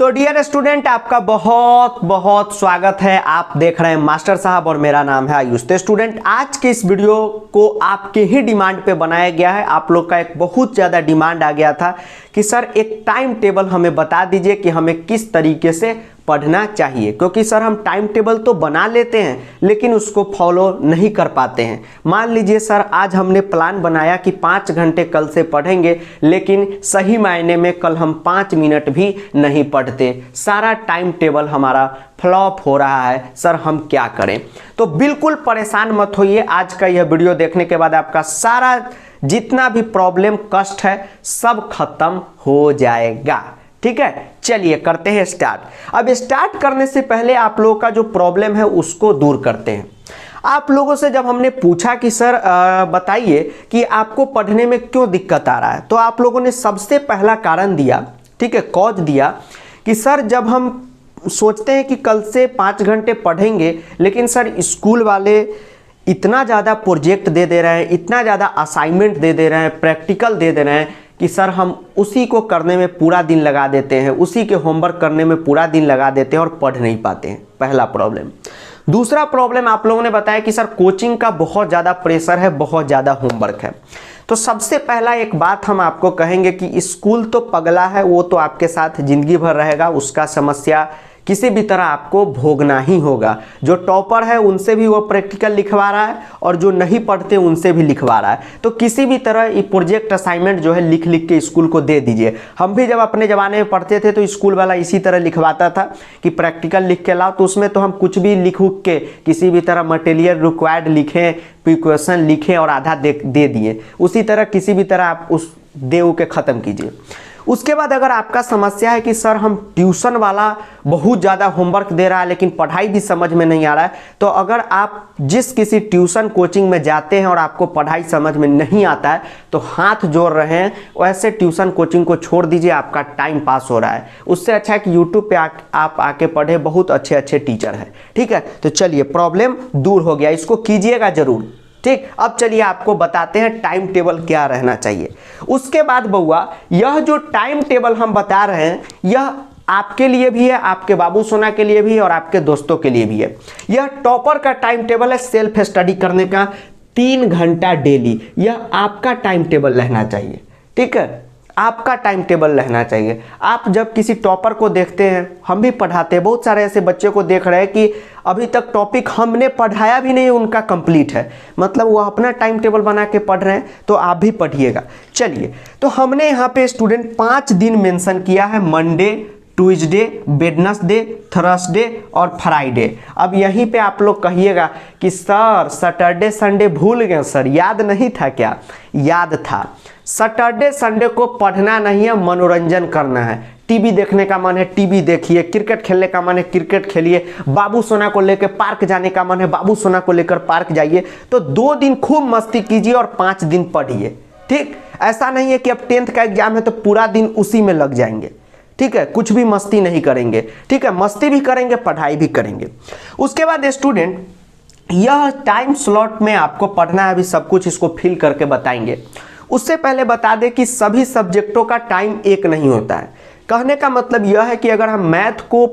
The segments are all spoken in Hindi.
तो डियर स्टूडेंट, आपका बहुत बहुत स्वागत है। आप देख रहे हैं मास्टर साहब और मेरा नाम है आयुष। तो स्टूडेंट, आज के इस वीडियो को आपके ही डिमांड पे बनाया गया है। आप लोग का एक बहुत ज़्यादा डिमांड आ गया था कि सर एक टाइम टेबल हमें बता दीजिए कि हमें किस तरीके से पढ़ना चाहिए, क्योंकि सर हम टाइम टेबल तो बना लेते हैं लेकिन उसको फॉलो नहीं कर पाते हैं। मान लीजिए सर आज हमने प्लान बनाया कि 5 घंटे कल से पढ़ेंगे, लेकिन सही मायने में कल हम 5 मिनट भी नहीं पढ़ते, सारा टाइम टेबल हमारा फ्लॉप हो रहा है। सर हम क्या करें? तो बिल्कुल परेशान मत होइए। आज का यह वीडियो देखने के बाद आपका सारा जितना भी प्रॉब्लम कष्ट है सब खत्म हो जाएगा। ठीक है, चलिए करते हैं स्टार्ट। अब स्टार्ट करने से पहले आप लोगों का जो प्रॉब्लम है उसको दूर करते हैं। आप लोगों से जब हमने पूछा कि सर बताइए कि आपको पढ़ने में क्यों दिक्कत आ रहा है, तो आप लोगों ने सबसे पहला कारण दिया, ठीक है, कॉज दिया कि सर जब हम सोचते हैं कि कल से 5 घंटे पढ़ेंगे, लेकिन सर स्कूल वाले इतना ज़्यादा प्रोजेक्ट दे रहे हैं, इतना ज़्यादा असाइनमेंट दे रहे हैं, प्रैक्टिकल दे रहे हैं कि सर हम उसी को करने में पूरा दिन लगा देते हैं, उसी के होमवर्क करने में पूरा दिन लगा देते हैं और पढ़ नहीं पाते हैं। पहला प्रॉब्लम। दूसरा प्रॉब्लम आप लोगों ने बताया कि सर कोचिंग का बहुत ज़्यादा प्रेशर है, बहुत ज़्यादा होमवर्क है। तो सबसे पहला एक बात हम आपको कहेंगे कि स्कूल तो पगला है, वो तो आपके साथ ज़िंदगी भर रहेगा, उसका समस्या किसी भी तरह आपको भोगना ही होगा। जो टॉपर है उनसे भी वो प्रैक्टिकल लिखवा रहा है और जो नहीं पढ़ते उनसे भी लिखवा रहा है। तो किसी भी तरह ये प्रोजेक्ट असाइनमेंट जो है लिख लिख के स्कूल को दे दीजिए। हम भी जब अपने ज़माने में पढ़ते थे तो स्कूल वाला इसी तरह लिखवाता था कि प्रैक्टिकल लिख के लाओ, तो उसमें तो हम कुछ भी लिख उख के किसी भी तरह मटेरियल रिक्वायर्ड लिखें, प्रिकॉशन लिखें और आधा दे दिए। उसी तरह किसी भी तरह आप उस देव के ख़त्म कीजिए। उसके बाद अगर आपका समस्या है कि सर हम ट्यूशन वाला बहुत ज़्यादा होमवर्क दे रहा है लेकिन पढ़ाई भी समझ में नहीं आ रहा है, तो अगर आप जिस किसी ट्यूशन कोचिंग में जाते हैं और आपको पढ़ाई समझ में नहीं आता है तो हाथ जोड़ रहे हैं, वैसे ट्यूशन कोचिंग को छोड़ दीजिए, आपका टाइम पास हो रहा है। उससे अच्छा है कि यूट्यूब पे आप आके पढ़े, बहुत अच्छे अच्छे टीचर हैं। ठीक है, तो चलिए प्रॉब्लम दूर हो गया, इसको कीजिएगा ज़रूर। ठीक, अब चलिए आपको बताते हैं टाइम टेबल क्या रहना चाहिए। उसके बाद बउआ, यह जो टाइम टेबल हम बता रहे हैं यह आपके लिए भी है, आपके बाबू सोना के लिए भी है और आपके दोस्तों के लिए भी है। यह टॉपर का टाइम टेबल है, सेल्फ स्टडी करने का 3 घंटा डेली। यह आपका टाइम टेबल रहना चाहिए। ठीक है, आपका टाइम टेबल रहना चाहिए। आप जब किसी टॉपर को देखते हैं, हम भी पढ़ाते हैं, बहुत सारे ऐसे बच्चे को देख रहे हैं कि अभी तक टॉपिक हमने पढ़ाया भी नहीं, उनका कंप्लीट है, मतलब वो अपना टाइम टेबल बना के पढ़ रहे हैं, तो आप भी पढ़िएगा। चलिए, तो हमने यहाँ पे स्टूडेंट 5 दिन मेंशन किया है, मंडे, ट्यूसडे, वेडनेसडे, थर्सडे और फ्राइडे। अब यहीं पे आप लोग कहिएगा कि सर सैटरडे संडे भूल गए, सर याद नहीं था क्या? याद था। सैटरडे संडे को पढ़ना नहीं है, मनोरंजन करना है। टीवी देखने का मन है टीवी देखिए, क्रिकेट खेलने का मन है क्रिकेट खेलिए, बाबू सोना को लेकर पार्क जाने का मन है बाबू सोना को लेकर पार्क जाइए। तो 2 दिन खूब मस्ती कीजिए और 5 दिन पढ़िए। ठीक, ऐसा नहीं है कि अब 10th का एग्जाम है तो पूरा दिन उसी में लग जाएंगे। ठीक है, कुछ भी मस्ती नहीं करेंगे। ठीक है, मस्ती भी करेंगे, पढ़ाई भी करेंगे। उसके बाद स्टूडेंट, यह टाइम स्लॉट में आपको पढ़ना है, अभी सब कुछ इसको फिल करके बताएंगे। उससे पहले बता दें कि सभी सब्जेक्टों का टाइम एक नहीं होता है। कहने का मतलब यह है कि अगर हम मैथ को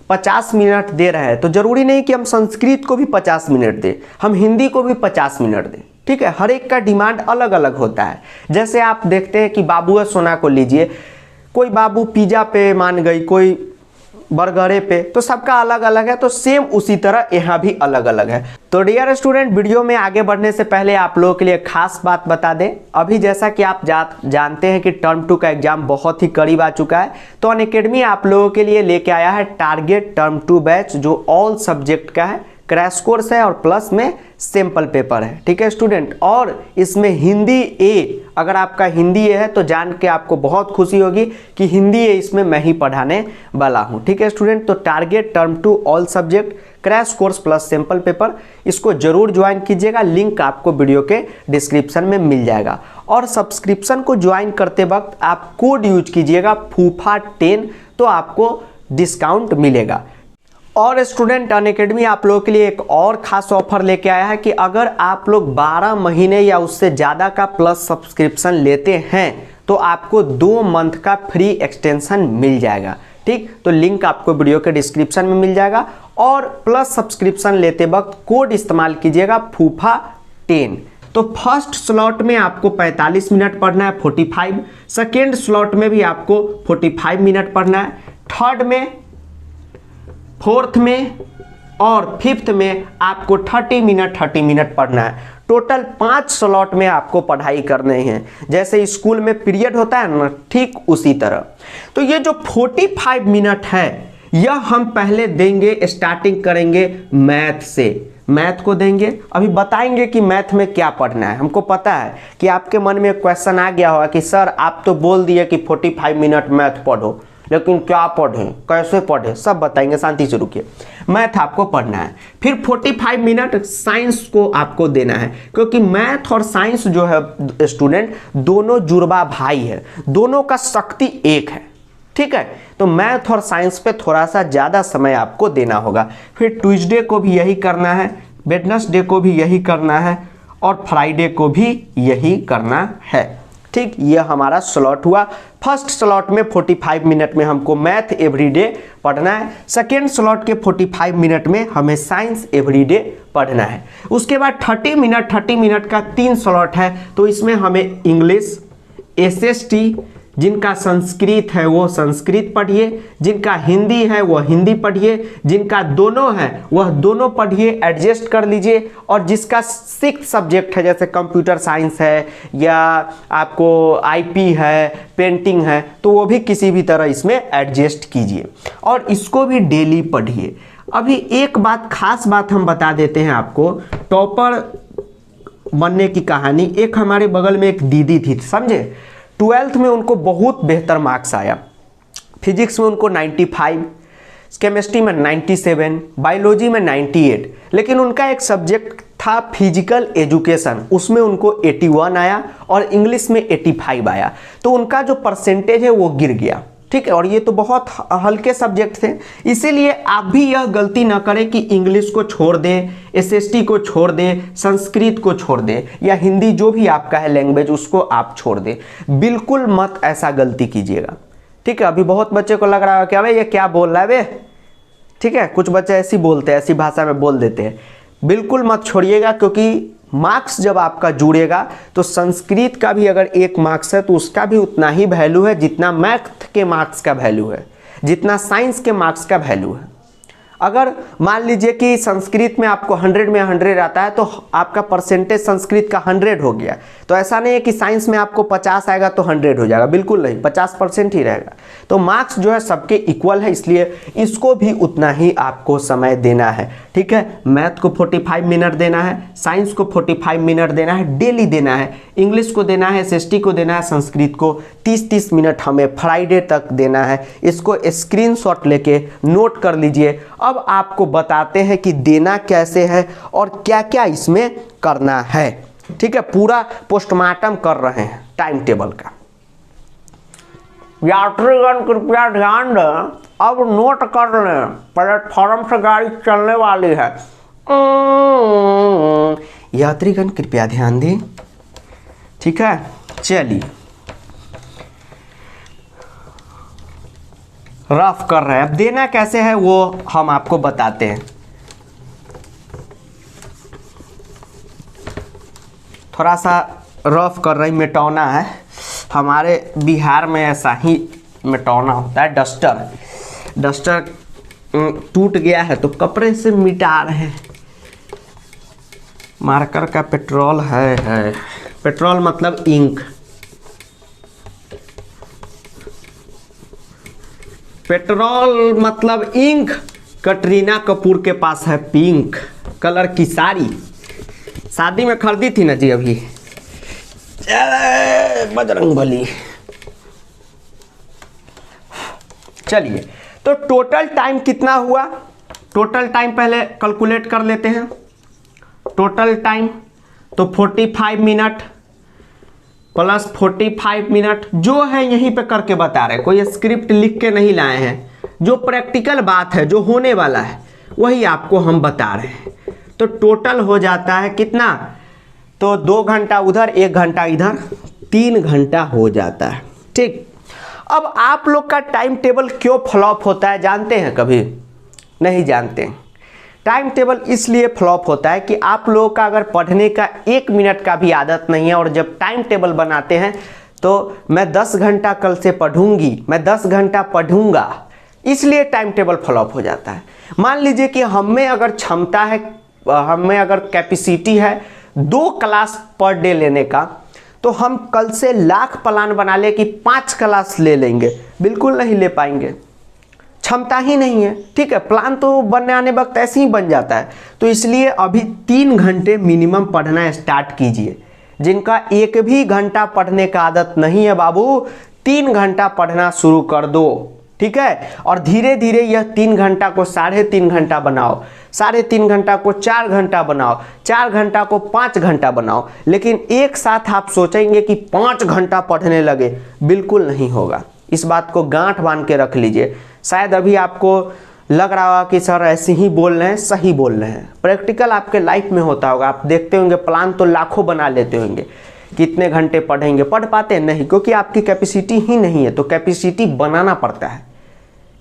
50 मिनट दे रहे हैं तो जरूरी नहीं कि हम संस्कृत को भी 50 मिनट दें, हम हिंदी को भी 50 मिनट दें। ठीक है, हर एक का डिमांड अलग अलग होता है। जैसे आप देखते हैं कि बाबू सोना को लीजिए, कोई बाबू पिज़्ज़ा पे मान गई, कोई बर्गरे पे, तो सबका अलग अलग है। तो सेम उसी तरह यहाँ भी अलग अलग है। तो डियर स्टूडेंट, वीडियो में आगे बढ़ने से पहले आप लोगों के लिए खास बात बता दें। अभी जैसा कि आप जानते हैं कि टर्म 2 का एग्जाम बहुत ही करीब आ चुका है, तो अनअकैडमी आप लोगों के लिए लेके आया है टारगेट टर्म 2 बैच, जो ऑल सब्जेक्ट का है, क्रैश कोर्स है और प्लस में सैंपल पेपर है। ठीक है स्टूडेंट, और इसमें हिंदी ए, अगर आपका हिंदी ए है तो जान के आपको बहुत खुशी होगी कि हिंदी ए इसमें मैं ही पढ़ाने वाला हूँ। ठीक है स्टूडेंट, तो target term 2 all subject crash course plus sample paper, इसको जरूर ज्वाइन कीजिएगा। लिंक आपको वीडियो के डिस्क्रिप्शन में मिल जाएगा। और सब्सक्रिप्शन को ज्वाइन करते वक्त आप कोड यूज कीजिएगा FUFA10, तो आपको डिस्काउंट मिलेगा। और स्टूडेंट, अनअकैडमी आप लोगों के लिए एक और खास ऑफर लेके आया है कि अगर आप लोग 12 महीने या उससे ज़्यादा का प्लस सब्सक्रिप्शन लेते हैं तो आपको 2 मंथ का फ्री एक्सटेंशन मिल जाएगा। ठीक, तो लिंक आपको वीडियो के डिस्क्रिप्शन में मिल जाएगा। और प्लस सब्सक्रिप्शन लेते वक्त कोड इस्तेमाल कीजिएगा फूफा10। तो फर्स्ट स्लॉट में आपको 45 मिनट पढ़ना है 45, सेकेंड स्लॉट में भी आपको 45 मिनट पढ़ना है, थर्ड में, फोर्थ में और फिफ्थ में आपको 30 मिनट पढ़ना है। टोटल 5 स्लॉट में आपको पढ़ाई करने हैं, जैसे स्कूल में पीरियड होता है ना, ठीक उसी तरह। तो ये जो 45 मिनट है यह हम पहले देंगे, स्टार्टिंग करेंगे मैथ से। मैथ को देंगे, अभी बताएंगे कि मैथ में क्या पढ़ना है। हमको पता है कि आपके मन में क्वेश्चन आ गया होगा कि सर आप तो बोल दिए कि 45 मिनट मैथ पढ़ो, लेकिन क्या पढ़ें, कैसे पढ़ें, सब बताएंगे। शांति से रुकिए। मैथ आपको पढ़ना है, फिर 45 मिनट साइंस को आपको देना है, क्योंकि मैथ और साइंस जो है स्टूडेंट दोनों जुड़वा भाई है, दोनों का शक्ति एक है, ठीक है। तो मैथ और साइंस पे थोड़ा सा ज़्यादा समय आपको देना होगा। फिर ट्यूसडे को भी यही करना है, वेडनेसडे को भी यही करना है और फ्राइडे को भी यही करना है, ठीक। ये हमारा स्लॉट हुआ। फर्स्ट स्लॉट में 45 मिनट में हमको मैथ एवरीडे पढ़ना है, सेकेंड स्लॉट के 45 मिनट में हमें साइंस एवरीडे पढ़ना है। उसके बाद 30 मिनट का 3 स्लॉट है, तो इसमें हमें इंग्लिश, एसएसटी, जिनका संस्कृत है वो संस्कृत पढ़िए, जिनका हिंदी है वो हिंदी पढ़िए, जिनका दोनों है वह दोनों पढ़िए, एडजस्ट कर लीजिए। और जिसका 6th सब्जेक्ट है, जैसे कंप्यूटर साइंस है या आपको आईपी है, पेंटिंग है, तो वो भी किसी भी तरह इसमें एडजस्ट कीजिए और इसको भी डेली पढ़िए। अभी एक बात, खास बात हम बता देते हैं आपको, टॉपर बनने की कहानी। एक हमारे बगल में एक दीदी थी, समझे, 12th में उनको बहुत बेहतर मार्क्स आया। फिजिक्स में उनको 95, केमिस्ट्री में 97, बायोलॉजी में 98, लेकिन उनका एक सब्जेक्ट था फिजिकल एजुकेशन, उसमें उनको 81 आया और इंग्लिश में 85 आया। तो उनका जो परसेंटेज है वो गिर गया, ठीक है। और ये तो बहुत हल्के सब्जेक्ट थे, इसीलिए आप भी यह गलती ना करें कि इंग्लिश को छोड़ दें, एसएसटी को छोड़ दें, संस्कृत को छोड़ दें या हिंदी जो भी आपका है लैंग्वेज उसको आप छोड़ दें। बिल्कुल मत ऐसा गलती कीजिएगा, ठीक है। अभी बहुत बच्चे को लग रहा है कि अबे ये क्या बोल रहा है बे, ठीक है। कुछ बच्चे ऐसी बोलते हैं, ऐसी भाषा में बोल देते हैं। बिल्कुल मत छोड़िएगा, क्योंकि मार्क्स जब आपका जुड़ेगा तो संस्कृत का भी अगर 1 मार्क्स है तो उसका भी उतना ही वैल्यू है जितना मैथ के मार्क्स का वैल्यू है, जितना साइंस के मार्क्स का वैल्यू है। अगर मान लीजिए कि संस्कृत में आपको 100 में 100 आता है तो आपका परसेंटेज संस्कृत का 100 हो गया, तो ऐसा नहीं है कि साइंस में आपको 50 आएगा तो 100 हो जाएगा, बिल्कुल नहीं, 50% ही रहेगा। तो मार्क्स जो है सबके इक्वल है, इसलिए इसको भी उतना ही आपको समय देना है, ठीक है। मैथ को 45 मिनट देना है, साइंस को 45 मिनट देना है, डेली देना है, इंग्लिश को देना है, एसएसटी को देना है, संस्कृत को 30-30 मिनट हमें फ्राइडे तक देना है। इसको स्क्रीनशॉट लेके नोट कर लीजिए। अब आपको बताते हैं कि देना कैसे है और क्या क्या इसमें करना है, ठीक है। पूरा पोस्टमार्टम कर रहे हैं टाइम टेबल का। यात्रीगण कृपया ध्यान दें, अब नोट कर लें, प्लेटफॉर्म से गाड़ी चलने वाली है। यात्रीगण कृपया ध्यान दें, ठीक है। चलिए, रफ कर रहे हैं। अब देना कैसे है वो हम आपको बताते हैं। थोड़ा सा रफ कर रही, मिटाना है। हमारे बिहार में ऐसा ही मिटाना होता है। डस्टर टूट गया है तो कपड़े से मिटा रहे हैं। मार्कर का पेट्रोल है पेट्रोल मतलब इंक, पेट्रोल मतलब इंक। कटरीना कपूर के पास है पिंक कलर की साड़ी, शादी में खरीदी थी ना जी अभी। बजरंगबली। चलिए, तो टोटल टाइम कितना हुआ? टोटल टाइम पहले कैलकुलेट कर लेते हैं। टोटल टाइम तो 45 मिनट प्लस 45 मिनट जो है यहीं पे करके बता रहे हैं, कोई स्क्रिप्ट लिख के नहीं लाए हैं। जो प्रैक्टिकल बात है, जो होने वाला है, वही आपको हम बता रहे हैं। तो टोटल हो जाता है कितना? तो 2 घंटा उधर 1 घंटा इधर, 3 घंटा हो जाता है। ठीक, अब आप लोग का टाइम टेबल क्यों फ्लॉप होता है जानते हैं? कभी नहीं जानते। टाइम टेबल इसलिए फ्लॉप होता है कि आप लोगों का अगर पढ़ने का 1 मिनट का भी आदत नहीं है, और जब टाइम टेबल बनाते हैं तो मैं 10 घंटा कल से पढ़ूंगी, मैं 10 घंटा पढ़ूंगा, इसलिए टाइम टेबल फ्लॉप हो जाता है। मान लीजिए कि हमें अगर क्षमता है, हमें अगर कैपेसिटी है 2 क्लास पर डे लेने का, तो हम कल से लाख प्लान बना ले कि 5 क्लास ले लेंगे, बिल्कुल नहीं ले पाएंगे, क्षमता ही नहीं है। ठीक है, प्लान तो बनाने वक्त ऐसे ही बन जाता है। तो इसलिए अभी 3 घंटे मिनिमम पढ़ना स्टार्ट कीजिए। जिनका 1 भी घंटा पढ़ने का आदत नहीं है बाबू, 3 घंटा पढ़ना शुरू कर दो। ठीक है, और धीरे धीरे यह 3 घंटा को 3.5 घंटा बनाओ, 3.5 घंटा को 4 घंटा बनाओ, 4 घंटा को 5 घंटा बनाओ। लेकिन एक साथ आप सोचेंगे कि 5 घंटा पढ़ने लगे, बिल्कुल नहीं होगा। इस बात को गांठ बांध के रख लीजिए। शायद अभी आपको लग रहा होगा कि सर ऐसे ही बोल रहे हैं, सही बोल रहे हैं। प्रैक्टिकल आपके लाइफ में होता होगा, आप देखते होंगे, प्लान तो लाखों बना लेते होंगे, कितने घंटे पढ़ेंगे, पढ़ पाते हैं नहीं, क्योंकि आपकी कैपेसिटी ही नहीं है। तो कैपेसिटी बनाना पड़ता है।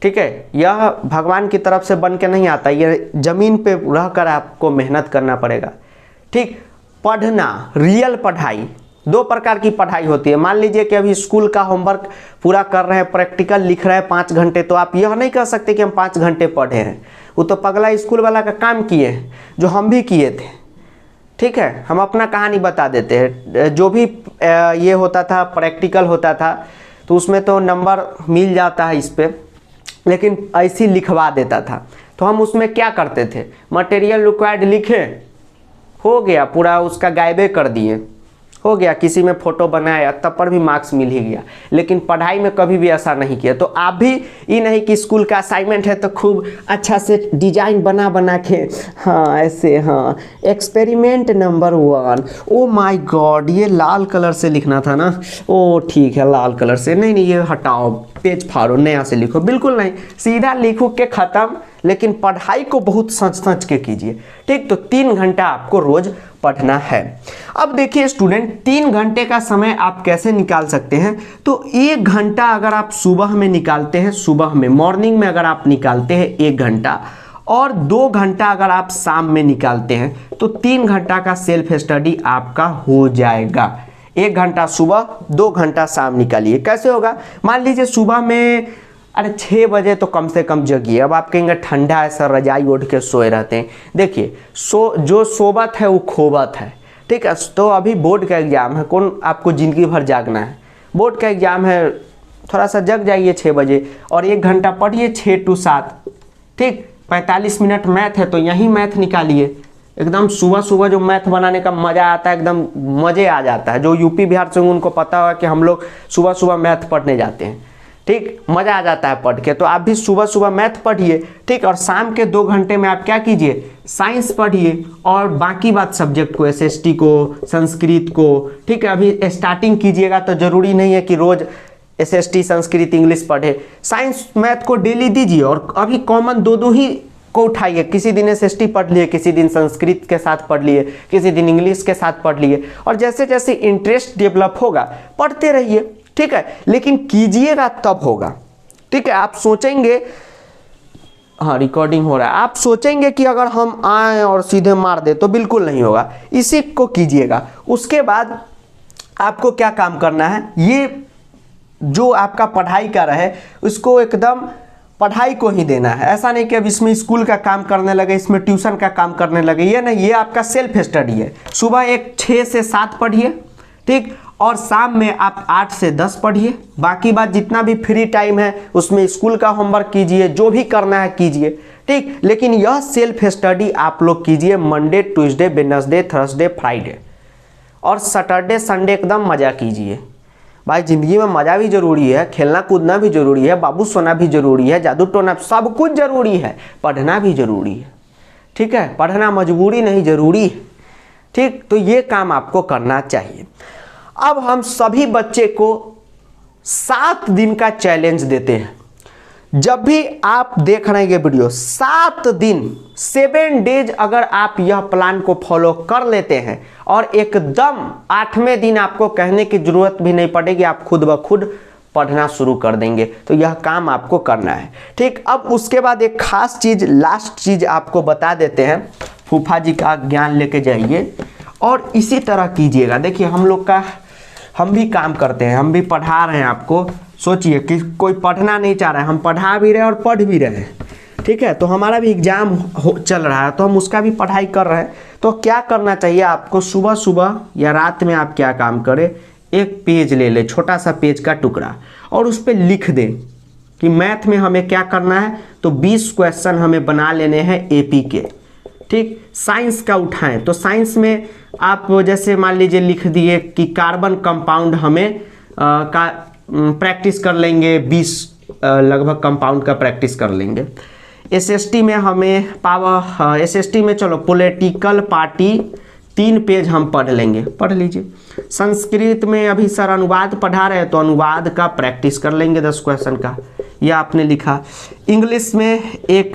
ठीक है, यह भगवान की तरफ से बन के नहीं आता, यह जमीन पे रहकर आपको मेहनत करना पड़ेगा। ठीक, पढ़ना, रियल पढ़ाई, 2 प्रकार की पढ़ाई होती है। मान लीजिए कि अभी स्कूल का होमवर्क पूरा कर रहे हैं, प्रैक्टिकल लिख रहे हैं 5 घंटे, तो आप यह नहीं कह सकते कि हम 5 घंटे पढ़े हैं। वो तो पगला स्कूल वाला का काम किए हैं, जो हम भी किए थे। ठीक है, हम अपना कहानी बता देते हैं। जो भी ये होता था, प्रैक्टिकल होता था, तो उसमें तो नंबर मिल जाता है इस पर, लेकिन ऐसे लिखवा देता था। तो हम उसमें क्या करते थे, मटेरियल रिक्वायर्ड लिखे, हो गया, पूरा उसका गायबे कर दिए, हो गया, किसी में फोटो बनाया, तब पर भी मार्क्स मिल ही गया। लेकिन पढ़ाई में कभी भी ऐसा नहीं किया। तो आप भी ये नहीं कि स्कूल का असाइनमेंट है तो खूब अच्छा से डिजाइन बना बना के, हाँ ऐसे, हाँ experiment number 1, oh my God ये लाल कलर से लिखना था ना, ओ ठीक है लाल कलर से, नहीं नहीं ये हटाओ, पेज फाड़ो, नया से लिखो, बिल्कुल नहीं, सीधा लिखो के ख़त्म। लेकिन पढ़ाई को बहुत सोच के कीजिए। ठीक, तो 3 घंटा आपको रोज पढ़ना है। अब देखिए स्टूडेंट, 3 घंटे का समय आप कैसे निकाल सकते हैं? तो 1 घंटा अगर आप सुबह में निकालते हैं, सुबह में मॉर्निंग में अगर आप निकालते हैं 1 घंटा, और 2 घंटा अगर आप शाम में निकालते हैं, तो 3 घंटा का सेल्फ स्टडी आपका हो जाएगा। 1 घंटा सुबह, 2 घंटा शाम निकालिए। कैसे होगा? मान लीजिए सुबह में अरे 6 बजे तो कम से कम जगिए। अब आप कहेंगे ठंडा है सर, रजाई ओढ़ के सोए रहते हैं। देखिए, जो सोबत है वो खोबत है। ठीक है, तो अभी बोर्ड का एग्ज़ाम है, कौन आपको ज़िंदगी भर जागना है? बोर्ड का एग्ज़ाम है, थोड़ा सा जग जाइए 6 बजे और 1 घंटा पढ़िए 6 to 7। ठीक, 45 मिनट मैथ है तो यहीं मैथ निकालिए। एकदम सुबह सुबह जो मैथ बनाने का मज़ा आता है, एकदम मज़े आ जाता है। जो यूपी बिहार से उनको पता होगा कि हम लोग सुबह सुबह मैथ पढ़ने जाते हैं। ठीक, मज़ा आ जाता है पढ़ के। तो आप भी सुबह सुबह मैथ पढ़िए। ठीक, और शाम के 2 घंटे में आप क्या कीजिए, साइंस पढ़िए, और बाकी बात सब्जेक्ट को, एसएसटी को, संस्कृत को। ठीक है, अभी स्टार्टिंग कीजिएगा तो ज़रूरी नहीं है कि रोज़ एसएसटी, संस्कृत, इंग्लिश पढ़े। साइंस मैथ को डेली दीजिए, और अभी कॉमन 2 ही को उठाइए। किसी दिन एसएसटी पढ़ लिए, किसी दिन संस्कृत के साथ पढ़ लिए, किसी दिन इंग्लिश के साथ पढ़ लिए, और जैसे जैसे इंटरेस्ट डेवलप होगा पढ़ते रहिए। ठीक है, लेकिन कीजिएगा तब होगा। ठीक है, आप सोचेंगे, हाँ रिकॉर्डिंग हो रहा है, आप सोचेंगे कि अगर हम आए और सीधे मार दे तो बिल्कुल नहीं होगा। इसी को कीजिएगा। उसके बाद आपको क्या काम करना है, ये जो आपका पढ़ाई का रहे उसको एकदम पढ़ाई को ही देना है। ऐसा नहीं कि अब इसमें स्कूल का काम करने लगे, इसमें ट्यूशन का काम करने लगे, ये नहीं, ये आपका सेल्फ स्टडी है। सुबह एक 6 से 7 पढ़िए। ठीक, और शाम में आप 8 से 10 पढ़िए। बाकी बात जितना भी फ्री टाइम है उसमें स्कूल का होमवर्क कीजिए, जो भी करना है कीजिए। ठीक, लेकिन यह सेल्फ स्टडी आप लोग कीजिए Monday, Tuesday, Wednesday, Thursday, Friday, और सैटरडे संडे एकदम मज़ा कीजिए। भाई ज़िंदगी में मज़ा भी ज़रूरी है, खेलना कूदना भी ज़रूरी है, बाबू सोना भी ज़रूरी है, जादू टोना सब कुछ ज़रूरी है, पढ़ना भी ज़रूरी है। ठीक है, पढ़ना मजबूरी नहीं, ज़रूरी है। ठीक, तो ये काम आपको करना चाहिए। अब हम सभी बच्चे को 7 दिन का चैलेंज देते हैं। जब भी आप देख रहे हैं ये वीडियो, 7 दिन, 7 डेज अगर आप यह प्लान को फॉलो कर लेते हैं, और एकदम 8वें दिन आपको कहने की जरूरत भी नहीं पड़ेगी, आप खुद ब खुद पढ़ना शुरू कर देंगे। तो यह काम आपको करना है, ठीक। अब उसके बाद एक खास चीज़, लास्ट चीज़ आपको बता देते हैं। फूफा जी का ज्ञान लेके जाइए और इसी तरह कीजिएगा। देखिए हम भी काम करते हैं, हम भी पढ़ा रहे हैं आपको। सोचिए कि कोई पढ़ना नहीं चाह रहा है, हम पढ़ा भी रहे हैं और पढ़ भी रहे हैं, ठीक है। तो हमारा भी एग्जाम चल रहा है, तो हम उसका भी पढ़ाई कर रहे हैं। तो क्या करना चाहिए आपको, सुबह सुबह या रात में आप क्या काम करें, एक पेज ले ले, छोटा सा पेज का टुकड़ा, और उस पर लिख दें कि मैथ में हमें क्या करना है। तो 20 क्वेश्चन हमें बना लेने हैं एपी के, ठीक। साइंस का उठाएं तो साइंस में आप जैसे मान लीजिए लिख दिए कि कार्बन कंपाउंड हमें प्रैक्टिस कर लेंगे, 20 लगभग कंपाउंड का प्रैक्टिस कर लेंगे। एसएसटी में हमें एसएसटी में चलो पॉलिटिकल पार्टी 3 पेज हम पढ़ लेंगे, पढ़ लीजिए। संस्कृत में अभी सर अनुवाद पढ़ा रहे हैं तो अनुवाद का प्रैक्टिस कर लेंगे 10 क्वेश्चन का, यह आपने लिखा। इंग्लिश में एक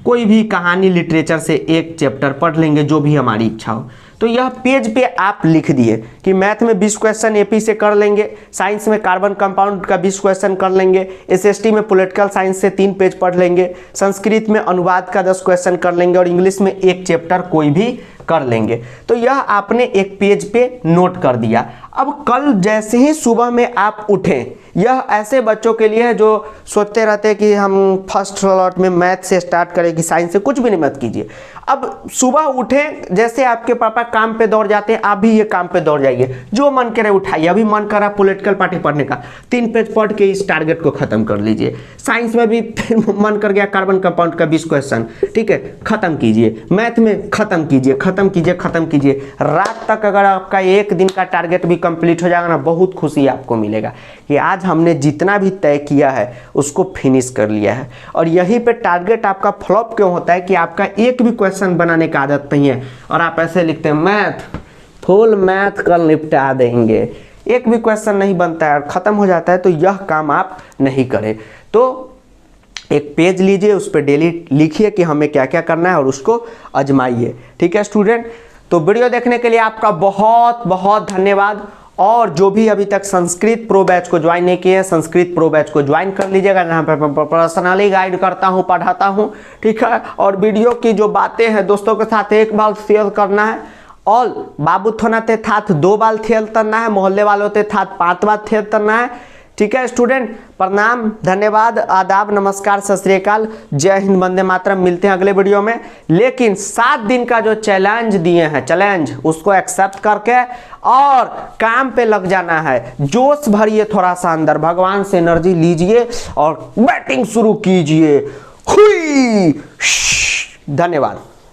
कोई भी कहानी लिटरेचर से एक चैप्टर पढ़ लेंगे, जो भी हमारी इच्छा हो। तो यह पेज पे आप लिख दिए कि मैथ में 20 क्वेश्चन एपी से कर लेंगे, साइंस में कार्बन कंपाउंड का 20 क्वेश्चन कर लेंगे, एसएसटी में पॉलिटिकल साइंस से 3 पेज पढ़ लेंगे, संस्कृत में अनुवाद का 10 क्वेश्चन कर लेंगे और इंग्लिश में एक चैप्टर कोई भी कर लेंगे। तो यह आपने एक पेज पे नोट कर दिया। अब कल जैसे ही सुबह में आप उठें, यह ऐसे बच्चों के लिए है जो सोचते रहते हैं कि हम फर्स्ट स्लॉट में मैथ से स्टार्ट करें कि साइंस से, कुछ भी नहीं मत कीजिए। अब सुबह उठें, जैसे आपके पापा काम पे दौड़ जाते हैं, आप भी ये काम पे दौड़ जाइए, जो मन करे उठाइए। अभी मन करा पॉलिटिकल पार्टी पढ़ने का, 3 पेज पढ़ के इस टारगेट को खत्म कर लीजिए। साइंस में भी फिर मन कर गया कार्बन कंपाउंड का 20 क्वेश्चन, ठीक है, खत्म कीजिए। मैथ में खत्म कीजिए, खत्म कीजिए, खत्म कीजिए। रात तक अगर आपका एक दिन का टारगेट भी कंप्लीट हो जाएगा ना, बहुत खुशी आपको मिलेगा कि आज हमने जितना भी तय किया है उसको फिनिश कर लिया है। और यहीं पे टारगेट आपका फ्लॉप क्यों होता है कि आपका एक भी क्वेश्चन बनाने का आदत नहीं है और आप ऐसे लिखते हैं मैथ, फुल मैथ कल निपटा देंगे, एक भी क्वेश्चन नहीं बनता है और खत्म हो जाता है। तो यह काम आप नहीं करें। तो एक पेज लीजिए, उस पर डेली लिखिए कि हमें क्या क्या करना है और उसको आजमाइए, ठीक है स्टूडेंट। तो वीडियो देखने के लिए आपका बहुत बहुत धन्यवाद। और जो भी अभी तक संस्कृत प्रो बैच को ज्वाइन नहीं किए हैं, संस्कृत प्रो बैच को ज्वाइन कर लीजिएगा, जहाँ पर मैं पर्सनली गाइड करता हूँ, पढ़ाता हूँ, ठीक है। और वीडियो की जो बातें हैं दोस्तों के साथ 1 बार शेयर करना है, और बाबू थोना ते थाथ 2 बार शेयर करना है, मोहल्ले वालों ते थाथ 5 बार शेयर करना है, ठीक है स्टूडेंट। प्रणाम, धन्यवाद, आदाब, नमस्कार, सत श्री अकाल, जय हिंद, वंदे मातरम। मिलते हैं अगले वीडियो में। लेकिन 7 दिन का जो चैलेंज दिए हैं, चैलेंज उसको एक्सेप्ट करके और काम पे लग जाना है। जोश भरिए थोड़ा सा अंदर, भगवान से एनर्जी लीजिए और बैटिंग शुरू कीजिए। हुई, धन्यवाद।